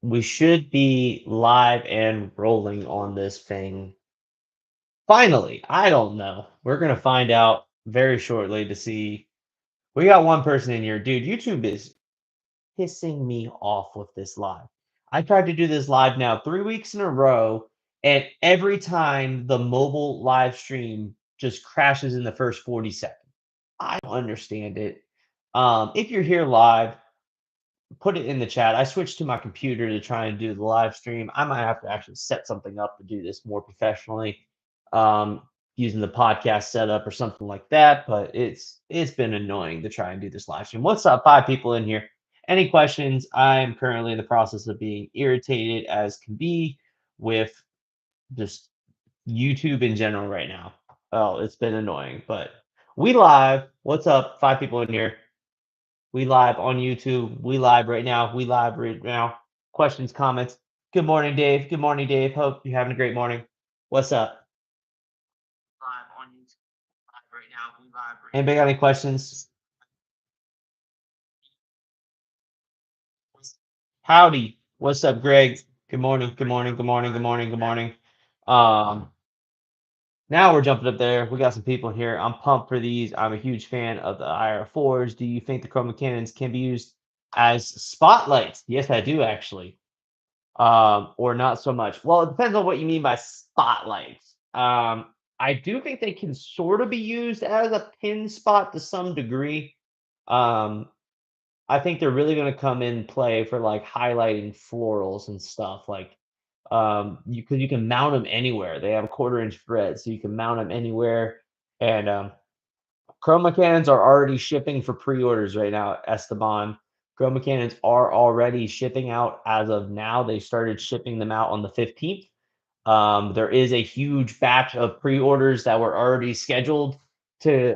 We should be live and rolling on this thing. Finally, I don't know. We're gonna find out very shortly to see. We got one person in here, dude. YouTube is pissing me off with this live. I tried to do this live now 3 weeks in a row, and every time the mobile live stream just crashes in the first 40 seconds. I don't understand it. If you're here live, put it in the chat. I switched to my computer to try and do the live stream. I might have to actually set something up to do this more professionally, um, using the podcast setup or something like that. But it's been annoying to try and do this live stream. What's up, 5 people in here? Any questions? I'm currently in the process of being irritated as can be with just YouTube in general right now. Oh, it's been annoying, but we live. What's up, 5 people in here? We live on YouTube. We live right now. We live right now. Questions, comments. Good morning, Dave. Good morning, Dave. Hope you're having a great morning. What's up? Live on YouTube. Live right now. We live right Anybody got any questions? Howdy. What's up, Greg? Good morning. Good morning. Good morning. Good morning. Good morning. Um, Now we're jumping up there. We got some people in here. I'm pumped for these. I'm a huge fan of the IR4s. Do you think the chroma cannons can be used as spotlights? Yes, I do actually. Or not so much. Well, it depends on what you mean by spotlights. I do think they can sort of be used as a pin spot to some degree. Um, I think they're really going to come in play for like highlighting florals and stuff. Like, you can mount them anywhere. They have a 1/4 inch thread, so you can mount them anywhere. And Chroma cannons are already shipping for pre-orders right now, Esteban. Chroma cannons are already shipping out as of now. They started shipping them out on the 15th. There is a huge batch of pre-orders that were already scheduled to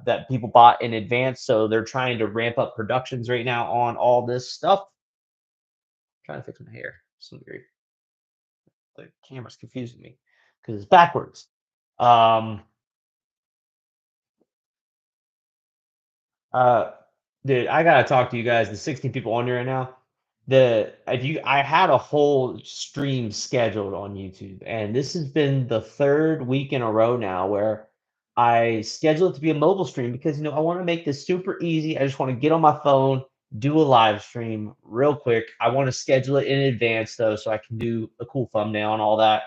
that people bought in advance. So they're trying to ramp up productions right now on all this stuff. I'm trying to fix my hair to some degree. The camera's confusing me because it's backwards. Um, Uh, Dude, I gotta talk to you guys. The 16 people on here right now. I had a whole stream scheduled on YouTube, and this has been the third week in a row now where I scheduled it to be a mobile stream because I want to make this super easy. I just want to get on my phone, do a live stream real quick. I want to schedule it in advance though, so I can do a cool thumbnail and all that.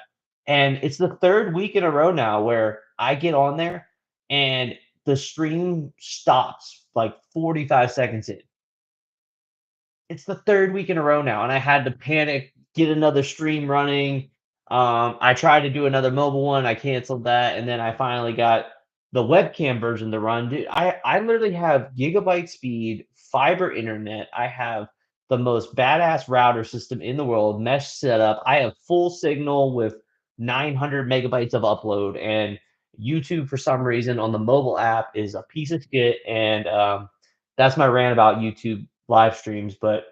And it's the third week in a row now where I get on there and the stream stops like 45 seconds in. It's the third week in a row now, and I had to panic, get another stream running. I tried to do another mobile one, I canceled that, and then I finally got the webcam version to run. Dude, I literally have gigabyte speed, fiber internet. I have the most badass router system in the world, mesh setup. I have full signal with 900 megabytes of upload, and YouTube for some reason on the mobile app is a piece of shit. And that's my rant about YouTube live streams. But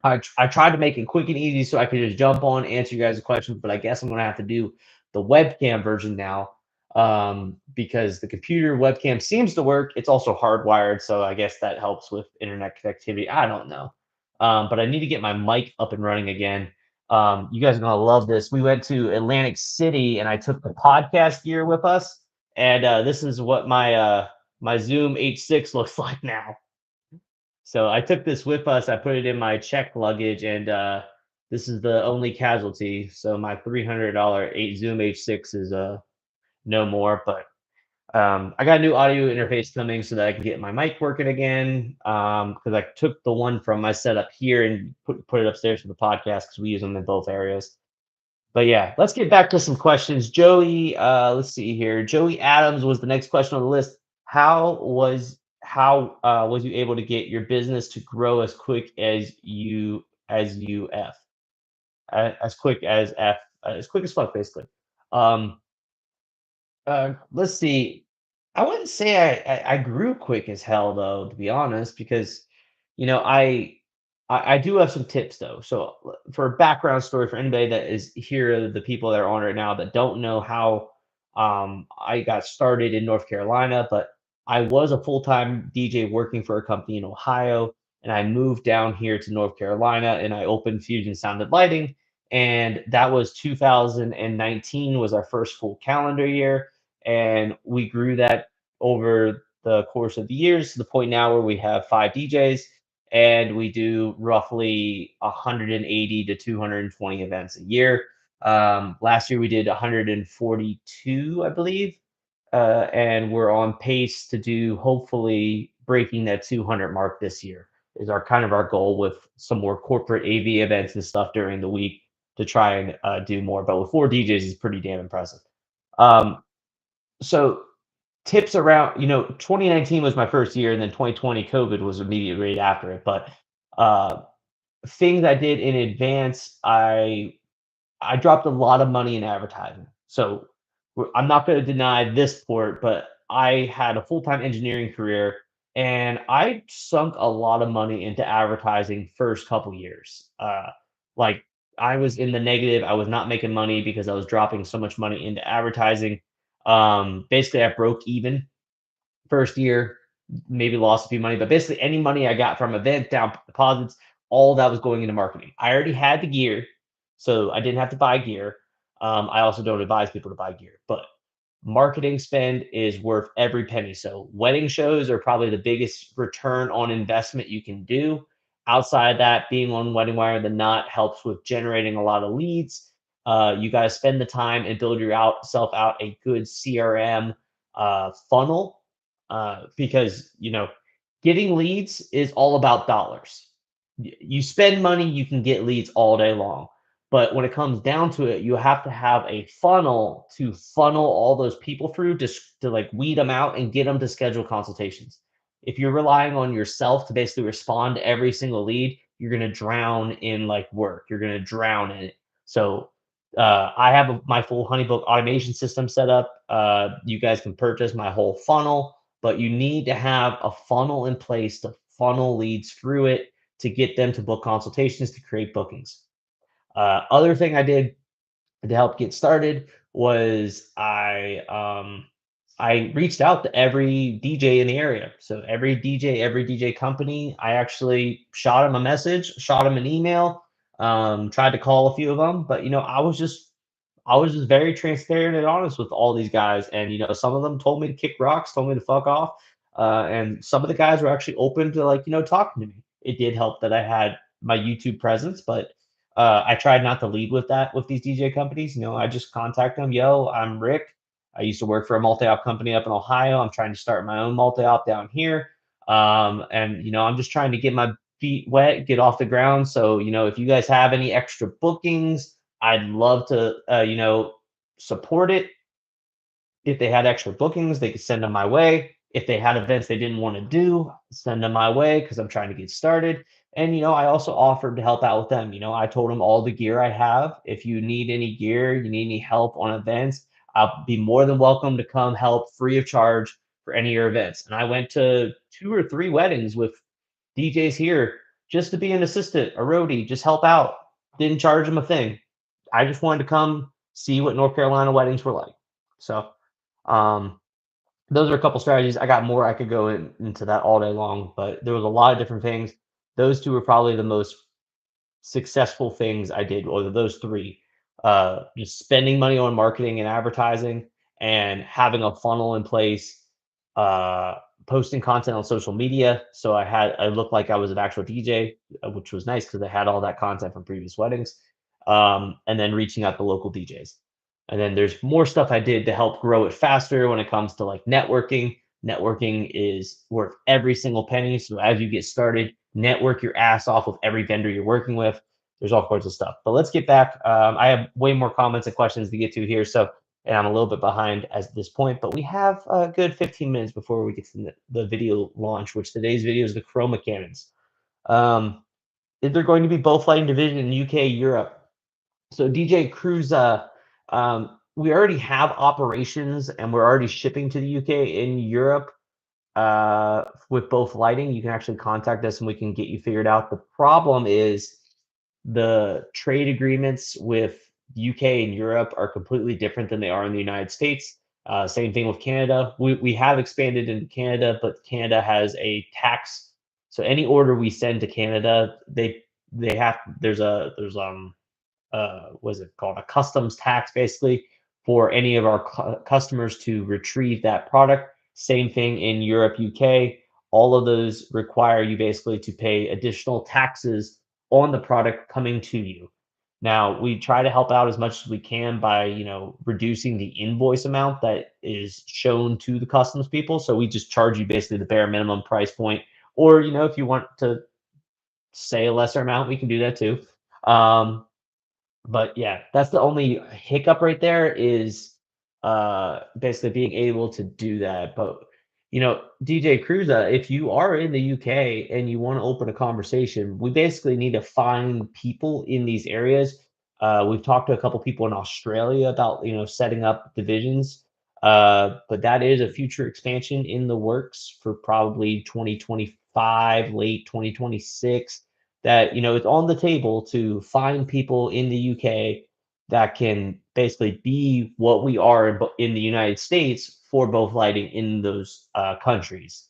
I tried to make it quick and easy so I could just jump on, answer you guys' questions, but I guess I'm gonna have to do the webcam version now, because the computer webcam seems to work. It's also hardwired, so I guess that helps with internet connectivity. I don't know, but I need to get my mic up and running again. You guys are gonna love this. We went to Atlantic City, and I took the podcast gear with us, and this is what my Zoom H6 looks like now. So I took this with us. I put it in my checked luggage, and this is the only casualty. So my $300 eight Zoom H6 is no more. But I got a new audio interface coming so that I can get my mic working again. Because I took the one from my setup here and put it upstairs for the podcast because we use them in both areas. But yeah, let's get back to some questions. Joey, let's see here. Joey Adams was the next question on the list. How was you able to get your business to grow as quick as quick as f as quick as fuck basically? Um, let's see. I wouldn't say I grew quick as hell though, to be honest, because you know I do have some tips though. So for a background story for anybody that is here, the people that are on right now that don't know how I got started in North Carolina, but I was a full-time DJ working for a company in Ohio. and I moved down here to North Carolina, and I opened Fusion Sounded Lighting, and that was 2019 was our first full calendar year, and we grew that over the course of the years to the point now where we have 5 DJs, and we do roughly 180 to 220 events a year. Last year we did 142, I believe, and we're on pace to do hopefully breaking that 200 mark this year is our kind of our goal with some more corporate AV events and stuff during the week to try and do more. But with 4 DJs is pretty damn impressive. Um, so tips around, 2019 was my first year, and then 2020 COVID was immediately right after it. But uh, things I did in advance, I dropped a lot of money in advertising. So I'm not going to deny this port, but I had a full-time engineering career, and I sunk a lot of money into advertising first couple years. Like I was in the negative. I was not making money because I was dropping so much money into advertising. Basically, I broke even first year, maybe lost a few money, but basically any money I got from event down deposits, all that was going into marketing. I already had the gear, so I didn't have to buy gear. I also don't advise people to buy gear, but marketing spend is worth every penny. So wedding shows are probably the biggest return on investment you can do. Outside of that, being on Wedding Wire the Knot helps with generating a lot of leads. You got to spend the time and build yourself out a good CRM funnel, because getting leads is all about dollars. You spend money, you can get leads all day long. But when it comes down to it, you have to have a funnel to funnel all those people through to like weed them out and get them to schedule consultations. If you're relying on yourself to basically respond to every single lead, you're going to drown in like work. You're going to drown in it. So I have my full Honeybook automation system set up. You guys can purchase my whole funnel, but you need to have a funnel in place to funnel leads through it to get them to book consultations to create bookings. Other thing I did to help get started was I reached out to every DJ in the area. So every DJ company, I actually shot them a message, shot them an email, tried to call a few of them, but I was just very transparent and honest with all these guys, and some of them told me to kick rocks, told me to fuck off, and some of the guys were actually open to like talking to me. It did help that I had my YouTube presence, but I tried not to lead with that with these DJ companies. I just contact them. Yo, I'm Rick. I used to work for a multi-op company up in Ohio. I'm trying to start my own multi-op down here. And I'm just trying to get my feet wet, get off the ground. So, if you guys have any extra bookings, I'd love to, support it. If they had extra bookings, they could send them my way. If they had events they didn't want to do, send them my way because I'm trying to get started. And I also offered to help out with them. I told them all the gear I have. If you need any gear, you need any help on events, I'll be more than welcome to come help free of charge for any of your events. And I went to 2 or 3 weddings with DJs here just to be an assistant, a roadie, just help out. Didn't charge them a thing. I just wanted to come see what North Carolina weddings were like. So um, those are a couple strategies. I got more. I could go into that all day long, but there was a lot of different things. Those 2 were probably the most successful things I did, or those 3. Just spending money on marketing and advertising, and having a funnel in place, uh, posting content on social media. So I looked like I was an actual DJ, which was nice because I had all that content from previous weddings. And then reaching out to local DJs. And then there's more stuff I did to help grow it faster when it comes to like networking. Networking is worth every single penny. So as you get started, network your ass off with every vendor you're working with. There's all sorts of stuff. But let's get back. I have way more comments and questions to get to here. So, and I'm a little bit behind at this point, but we have a good 15 minutes before we get to the video launch, which today's video is the Chroma cannons. Is there going to be both lighting division in UK, Europe? So DJ Cruz, we already have operations and we're already shipping to the UK. In Europe, with both lighting, you can actually contact us and we can get you figured out. The problem is the trade agreements with UK and Europe are completely different than they are in the United States. Same thing with Canada. We have expanded into Canada, but Canada has a tax So any order we send to Canada, they have what is it called? A customs tax basically for any of our customers to retrieve that product. Same thing in Europe, UK. All of those require you basically to pay additional taxes on the product coming to you. Now, we try to help out as much as we can by, reducing the invoice amount that is shown to the customs people. So we just charge you basically the bare minimum price point. Or, if you want to say a lesser amount, we can do that too. Um, but yeah, that's the only hiccup right there is basically being able to do that. But DJ Cruza, if you are in the UK and you want to open a conversation, we basically need to find people in these areas. We've talked to a couple people in Australia about setting up divisions. But that is a future expansion in the works for probably 2025, late 2026, that it's on the table to find people in the UK that can basically be what we are in the United States for both lighting in those countries.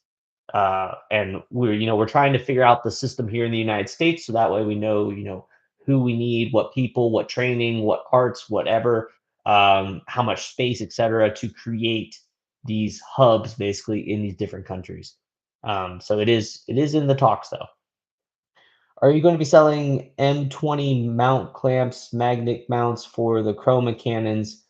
And we're trying to figure out the system here in the United States so that way we know who we need, what people, what training, what parts, whatever, how much space, etc., to create these hubs basically in these different countries. So it is in the talks though. Are you going to be selling M20 mount clamps, magnet mounts for the chroma cannons,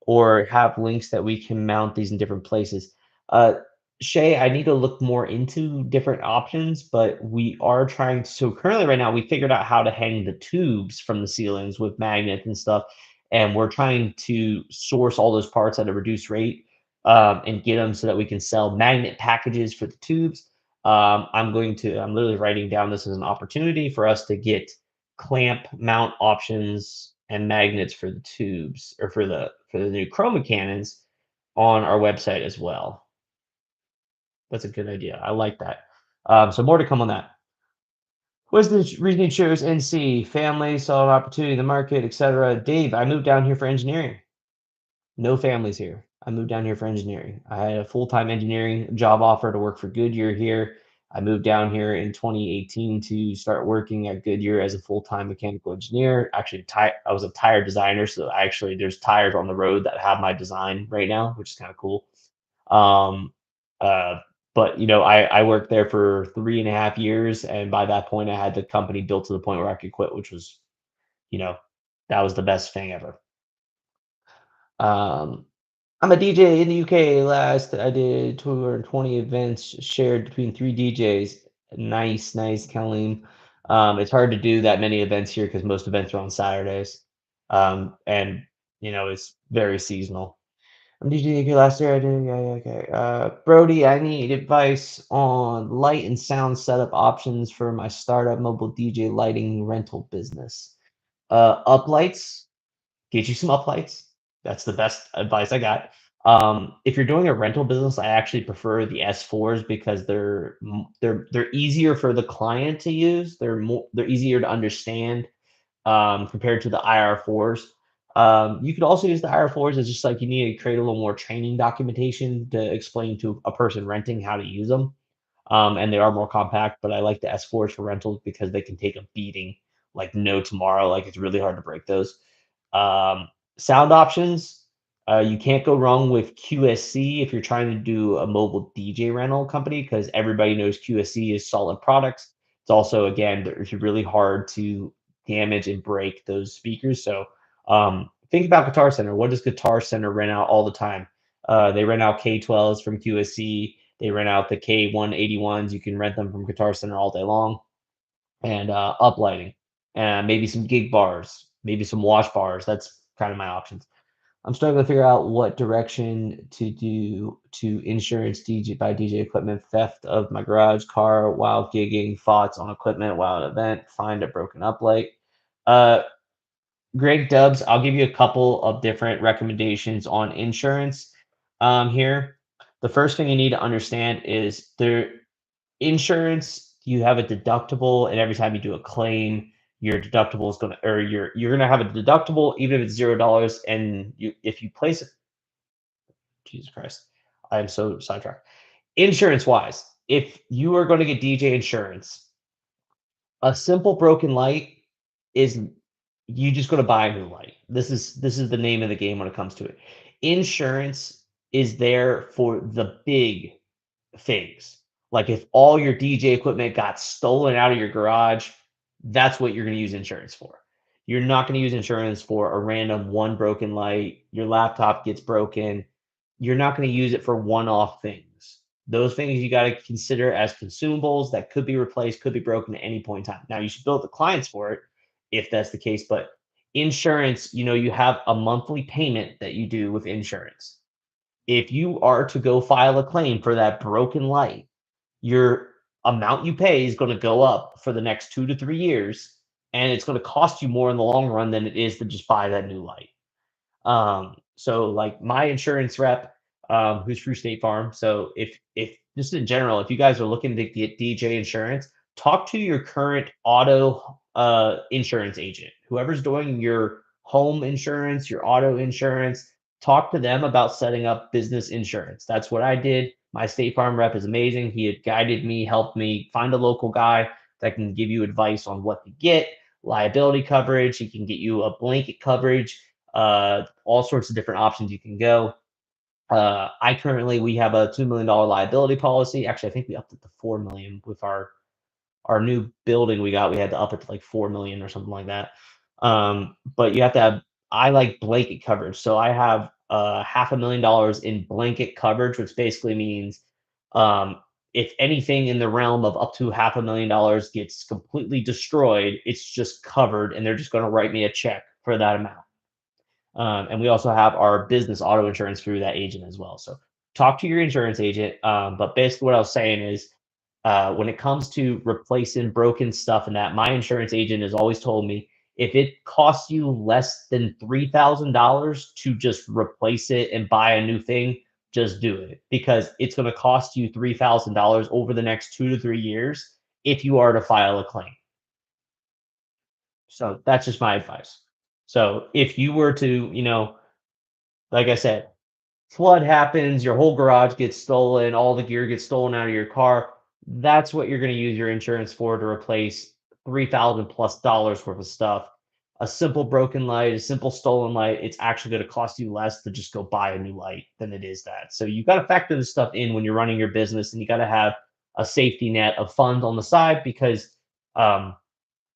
or have links that we can mount these in different places? Uh, Shay, I need to look more into different options, but we are trying to. So currently, right now, we figured out how to hang the tubes from the ceilings with magnets and stuff, and we're trying to source all those parts at a reduced rate, and get them so that we can sell magnet packages for the tubes. I'm literally writing down this as an opportunity for us to get clamp mount options and magnets for the tubes or for the new chroma cannons on our website as well. That's a good idea. I like that. So more to come on that. What's the reason you chose NC? Family, saw an opportunity in the market, etc. Dave, I moved down here for engineering. No families here. I moved down here for engineering. I had a full-time engineering job offer to work for Goodyear here. I moved down here in 2018 to start working at Goodyear as a full-time mechanical engineer. Actually, I was a tire designer, so there's tires on the road that have my design right now, which is kind of cool. Um, uh, but I worked there for 3.5 years, and by that point, I had the company built to the point where I could quit, which was, you know, that was the best thing ever. Um, I'm a DJ in the UK. Last I did 220 events shared between 3 DJs. Nice, nice, Colleen. It's hard to do that many events here because most events are on Saturdays. And it's very seasonal. I'm DJing UK last year. I did, yeah, yeah, okay. Brody, I need advice on light and sound setup options for my startup mobile DJ lighting rental business. Uplights, get you some uplights. That's the best advice I got. If you're doing a rental business, I actually prefer the S4s because they're easier for the client to use. They're easier to understand, compared to the IR4s. You could also use the IR4s as just like you need to create a little more training documentation to explain to a person renting how to use them. And they are more compact, but I like the S4s for rentals because they can take a beating like no tomorrow. Like it's really hard to break those. Um, Sound options. You can't go wrong with QSC if you're trying to do a mobile DJ rental company because everybody knows QSC is solid products. It's also, again, it's really hard to damage and break those speakers. So think about Guitar Center. What does Guitar Center rent out all the time? They rent out K12s from QSC. They rent out the K181s. You can rent them from Guitar Center all day long. And uplighting, and maybe some gig bars, maybe some wash bars. That's kind of my options. I'm struggling to figure out what direction to do to insurance DJ equipment theft of my garage car while gigging, thoughts on equipment while at an event, find a broken uplight. Uh, Greg Dubs, I'll give you a couple of different recommendations on insurance here. The first thing you need to understand is insurance, you have a deductible, and every time you do a claim, your deductible is going to, or you're going to have a deductible, even if it's $0. And if you place it, Jesus Christ, I am so sidetracked. Insurance wise, if you are going to get DJ insurance, a simple broken light is you just going to buy a new light. This is the name of the game when it comes to it. Insurance is there for the big things. Like if all your DJ equipment got stolen out of your garage, that's what you're going to use insurance for. You're not going to use insurance for a random one broken light, your laptop gets broken. You're not going to use it for one-off things. Those things you got to consider as consumables that could be replaced, could be broken at any point in time. Now you should build the clients for it if that's the case, but insurance, you have a monthly payment that you do with insurance. If you are to go file a claim for that broken light, your amount you pay is going to go up for the next 2 to 3 years, and it's going to cost you more in the long run than it is to just buy that new light. So like my insurance rep, who's through State Farm. So if just in general, if you guys are looking to get DJ insurance, talk to your current auto insurance agent, whoever's doing your home insurance, your auto insurance. Talk to them about setting up business insurance. That's what I did. My State Farm rep is amazing. He had guided me, helped me find a local guy that can give you advice on what to get, liability coverage. He can get you a blanket coverage, all sorts of different options you can go. We have a $2 million liability policy. Actually, I think we upped it to 4 million with our new building we got. We had to up it to like 4 million or something like that. But you have to have. I like blanket coverage, so I have $500,000 in blanket coverage, which basically means if anything in the realm of up to $500,000 gets completely destroyed, it's just covered, and they're just going to write me a check for that amount. And we also have our business auto insurance through that agent as well. So talk to your insurance agent. But basically, what I was saying is, when it comes to replacing broken stuff and that, my insurance agent has always told me if it costs you less than $3,000 to just replace it and buy a new thing, just do it, because it's going to cost you $3,000 over the next 2 to 3 years if you are to file a claim. So that's just my advice. So if you were to, like I said, flood happens, your whole garage gets stolen, all the gear gets stolen out of your car, that's what you're going to use your insurance for, to replace 3,000 plus dollars worth of stuff. A simple broken light, a simple stolen light, it's actually going to cost you less to just go buy a new light than it is that. So you got to factor this stuff in when you're running your business, and you got to have a safety net of funds on the side, because um,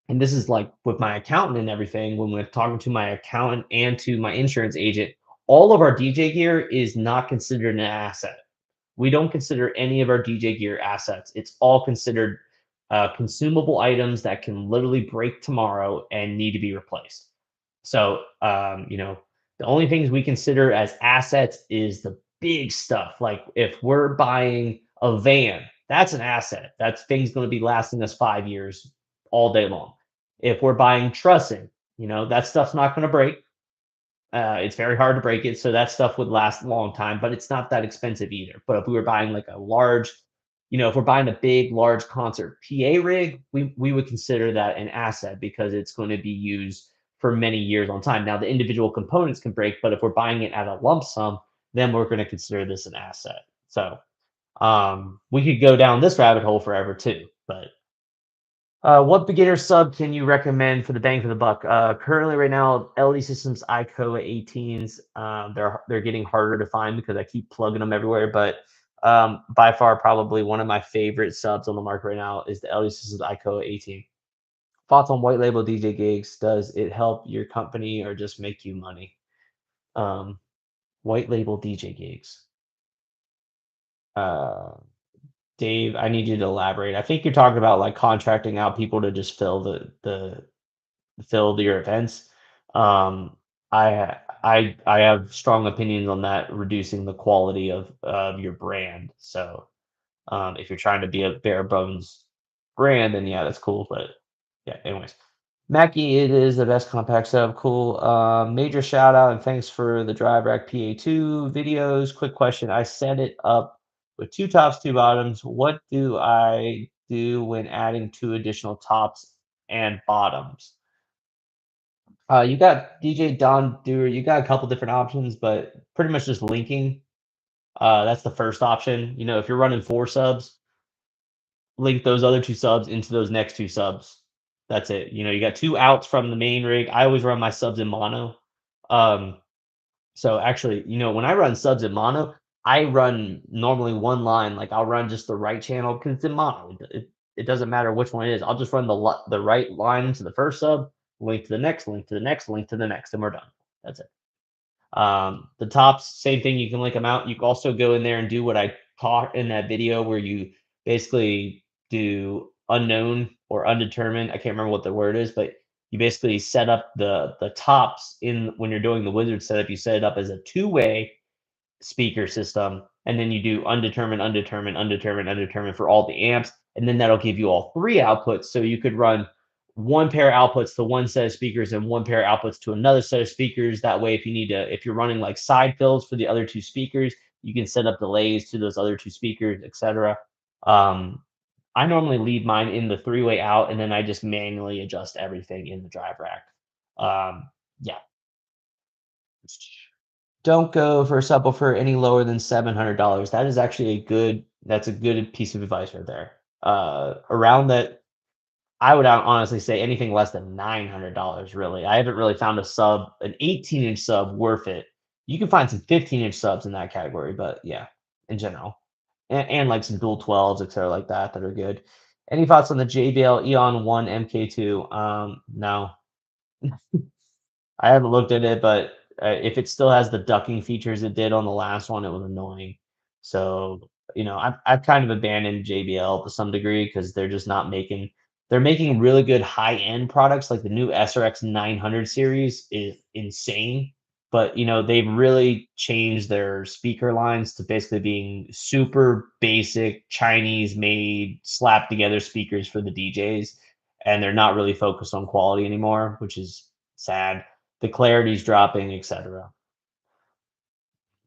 and this is like with my accountant and everything, when we're talking to my accountant and to my insurance agent, all of our DJ gear is not considered an asset. We don't consider any of our DJ gear assets. It's all considered consumable items that can literally break tomorrow and need to be replaced. So, the only things we consider as assets is the big stuff. Like if we're buying a van, that's an asset. That thing's going to be lasting us 5 years all day long. If we're buying trussing, that stuff's not going to break. It's very hard to break it, so that stuff would last a long time, but it's not that expensive either. But if we were buying like a large, if we're buying a big, large concert PA rig, we would consider that an asset, because it's going to be used for many years on time. Now, the individual components can break, but if we're buying it at a lump sum, then we're going to consider this an asset. So we could go down this rabbit hole forever too, but what beginner sub can you recommend for the bang for the buck? Currently, right now, LD Systems ICOA 18s. They're getting harder to find because I keep plugging them everywhere. But by far, probably one of my favorite subs on the market right now is the LD Systems ICOA 18. Thoughts on white label DJ gigs? Does it help your company or just make you money? White label DJ gigs. Dave, I need you to elaborate. I think you're talking about like contracting out people to just fill your events. Um, I have strong opinions on that, reducing the quality of your brand. So if you're trying to be a bare bones brand, then yeah, that's cool. But yeah, anyways. Mackie, it is the best compact sub. Cool. Major shout out and thanks for the Drive Rack PA2 videos. Quick question. I set it up with 2 tops, 2 bottoms. What do I do when adding 2 additional tops and bottoms? You got DJ Don Doer. You got a couple different options, but pretty much just linking. That's the first option. If you're running 4 subs, link those other 2 subs into those next 2 subs. That's it. You got 2 outs from the main rig. I always run my subs in mono. Um, so actually, when I run subs in mono, I run normally one line. Like I'll run just the right channel because it's in mono. It doesn't matter which one it is. I'll just run the right line to the first sub, link to the next, link to the next, link to the next, and we're done. That's it. The tops, same thing. You can link them out. You can also go in there and do what I taught in that video where you basically do unknown or undetermined. I can't remember what the word is, but you basically set up the tops in when you're doing the wizard setup. You set it up as a two-way speaker system, and then you do undetermined, undetermined, undetermined, undetermined for all the amps, and then that'll give you all three outputs. So you could run one pair of outputs to one set of speakers and one pair of outputs to another set of speakers. That way, if you're running like side fills for the other two speakers, you can set up delays to those other two speakers, etc. Um, I normally leave mine in the three-way out, and then I just manually adjust everything in the drive rack. Yeah. Don't go for a subwoofer any lower than $700. That is actually that's a good piece of advice right there. Around that, I would honestly say anything less than $900, really. I haven't really found an 18-inch sub worth it. You can find some 15-inch subs in that category, but yeah, in general. And like some dual 12s, etc., like that are good. Any thoughts on the JBL Eon 1 MK2? No. I haven't looked at it, but if it still has the ducking features it did on the last one, it was annoying. So, I've kind of abandoned JBL to some degree because they're making really good high end products. Like the new SRX 900 series is insane, but they've really changed their speaker lines to basically being super basic Chinese made slap together speakers for the DJs, and they're not really focused on quality anymore, which is sad. The clarity's dropping, etc.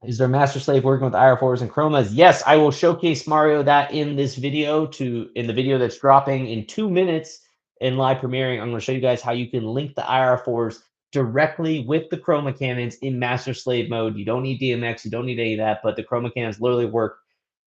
Is there master slave working with IR4s and chromas? Yes, I will showcase Mario that in the video that's dropping in 2 minutes in live premiering. I'm going to show you guys how you can link the IR4s directly with the chroma cannons in master slave mode. You don't need DMX, you don't need any of that, but the chroma cannons literally work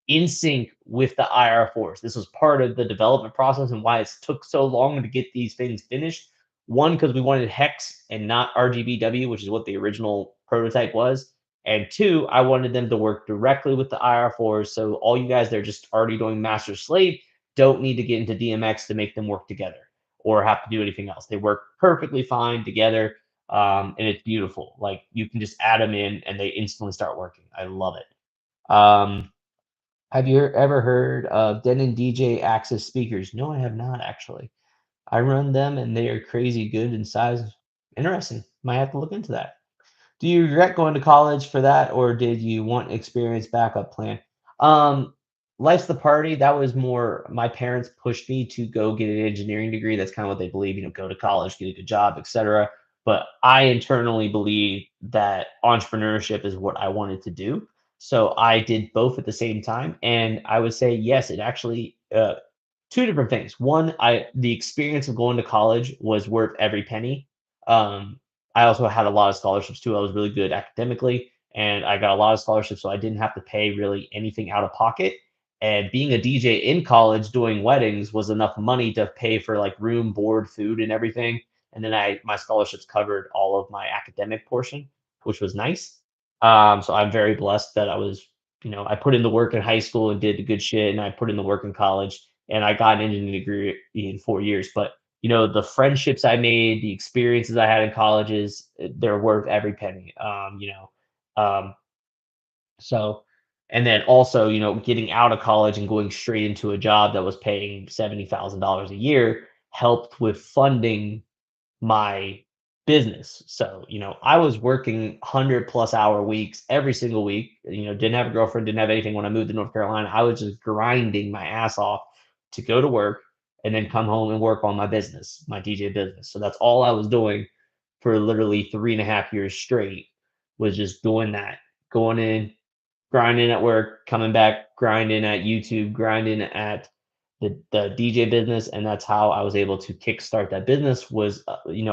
in sync with the IR4s. This was part of the development process and why it took so long to get these things finished. One, because we wanted hex and not RGBW, which is what the original prototype was. And two, I wanted them to work directly with the IR4s. So all you guys that are just already doing master slave don't need to get into DMX to make them work together or have to do anything else. They work perfectly fine together. And it's beautiful. Like you can just add them in and they instantly start working. I love it. Have you ever heard of Denon DJ Axis speakers? No, I have not actually. I run them and they are crazy good in size. Interesting. Might have to look into that. Do you regret going to college for that, or did you want experience backup plan? Um, Life's the party. That was more my parents pushed me to go get an engineering degree. That's kind of what they believe, go to college, get a good job, etc. But I internally believe that entrepreneurship is what I wanted to do. So I did both at the same time. And I would say, yes, it actually, two different things. One, the experience of going to college was worth every penny. I also had a lot of scholarships too. I was really good academically, and I got a lot of scholarships, so I didn't have to pay really anything out of pocket. And being a DJ in college doing weddings was enough money to pay for like room, board, food, and everything. And then my scholarships covered all of my academic portion, which was nice. So I'm very blessed that I put in the work in high school and did the good shit, and I put in the work in college, and I got an engineering degree in 4 years. But the friendships I made, the experiences I had in colleges, they're worth every penny. Um, so, and then also, getting out of college and going straight into a job that was paying $70,000 a year helped with funding my business. So, I was working 100+ hour weeks every single week. Didn't have a girlfriend, didn't have anything when I moved to North Carolina. I was just grinding my ass off to go to work and then come home and work on my business, my DJ business. So that's all I was doing for literally 3.5 years straight, was just doing that, going in, grinding at work, coming back, grinding at YouTube, grinding at the DJ business. And that's how I was able to kickstart that business, was,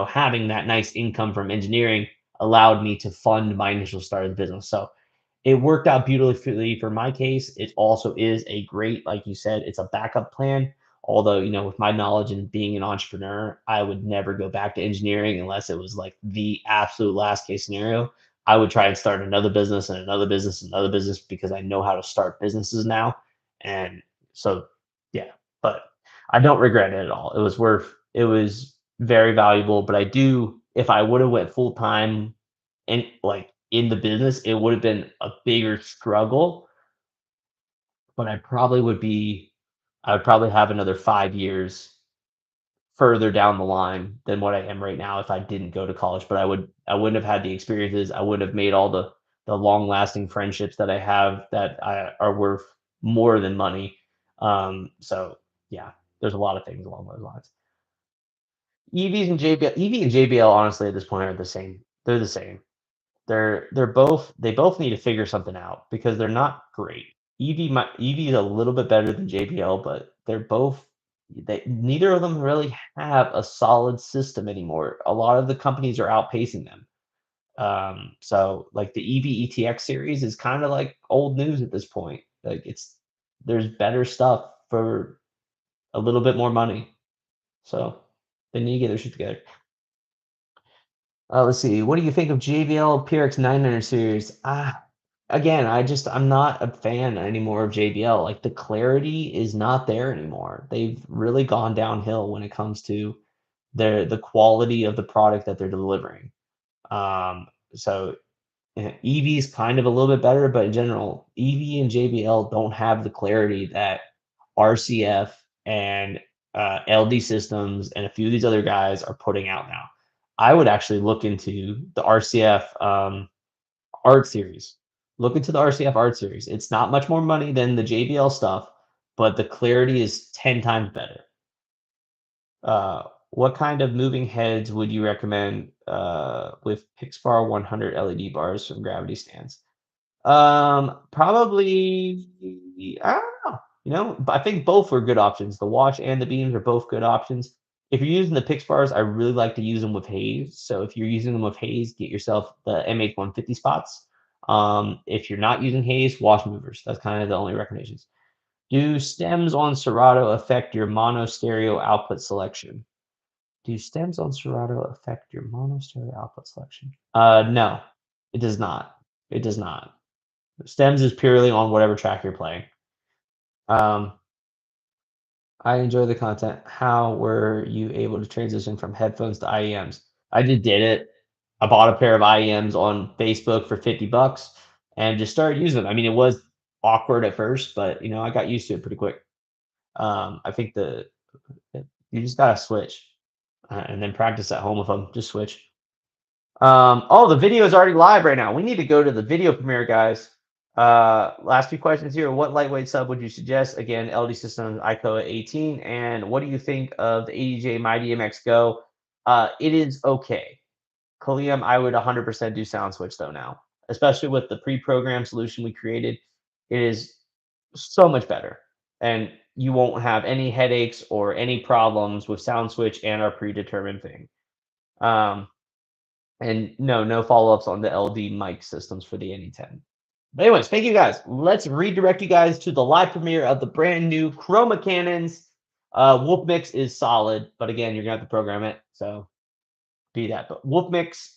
having that nice income from engineering allowed me to fund my initial start of the business. So it worked out beautifully for my case. It also is a great, like you said, it's a backup plan. Although, with my knowledge and being an entrepreneur, I would never go back to engineering unless it was like the absolute last case scenario. I would try and start another business and another business and another business because I know how to start businesses now. And so, yeah, but I don't regret it at all. It was very valuable, but I do, if I would have went full time and like in the business, it would have been a bigger struggle, but I would probably have another 5 years further down the line than what I am right now if I didn't go to college. But I wouldn't have had the experiences. I wouldn't have made all the long lasting friendships that I have that are worth more than money. So yeah, there's a lot of things along those lines. EV and JBL, honestly, at this point are the same. They're the same. They both need to figure something out because they're not great. EV is a little bit better than JBL, but neither of them really have a solid system anymore. A lot of the companies are outpacing them. So like the EV ETX series is kind of like old news at this point. Like there's better stuff for a little bit more money. So they need to get their shit together. Let's see. What do you think of JBL PRX 900 series? Again, I'm not a fan anymore of JBL. Like the clarity is not there anymore. They've really gone downhill when it comes to the quality of the product that they're delivering. So EV is kind of a little bit better, but in general, EV and JBL don't have the clarity that RCF and LD Systems and a few of these other guys are putting out now. I would actually look into the RCF Art Series. Look into the RCF Art Series. It's not much more money than the JBL stuff, but the clarity is 10 times better. What kind of moving heads would you recommend with Pixar 100 LED bars from Gravity Stands? Probably, I don't know. I think both were good options. The wash and the beams are both good options. If you're using the Pix bars, I really like to use them with haze. So if you're using them with haze, get yourself the MH150 spots. If you're not using haze, wash movers. That's kind of the only recommendations. Do stems on Serato affect your mono stereo output selection? Do stems on Serato affect your mono stereo output selection? No, it does not. It does not. Stems is purely on whatever track you're playing. I enjoy the content. How were you able to transition from headphones to IEMs? I just did it. I bought a pair of IEMs on Facebook for $50 and just started using them. I mean, it was awkward at first, but I got used to it pretty quick. I think you just gotta switch and then practice at home with them. Just switch. Oh, the video is already live right now. We need to go to the video premiere, guys. Last few questions here. What lightweight sub would you suggest? Again, LD Systems ICOA 18. And what do you think of the ADJ Mighty MX Go? It is okay. Kalium, I would 100% do sound switch though now, especially with the pre-programmed solution we created. It is so much better, and you won't have any headaches or any problems with sound switch and our predetermined thing. And no follow-ups on the LD mic systems for the NE10. But anyways, thank you guys. Let's redirect you guys to the live premiere of the brand new Chroma Cannons. Wolf Mix is solid, but again, you're gonna have to program it, so be that. But Wolf Mix,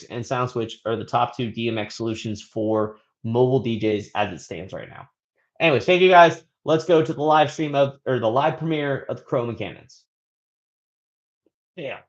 and Sound Switch are the top two DMX solutions for mobile DJs as it stands right now. Anyways, thank you guys. Let's go to the live stream the live premiere of the Chroma Cannons. Yeah.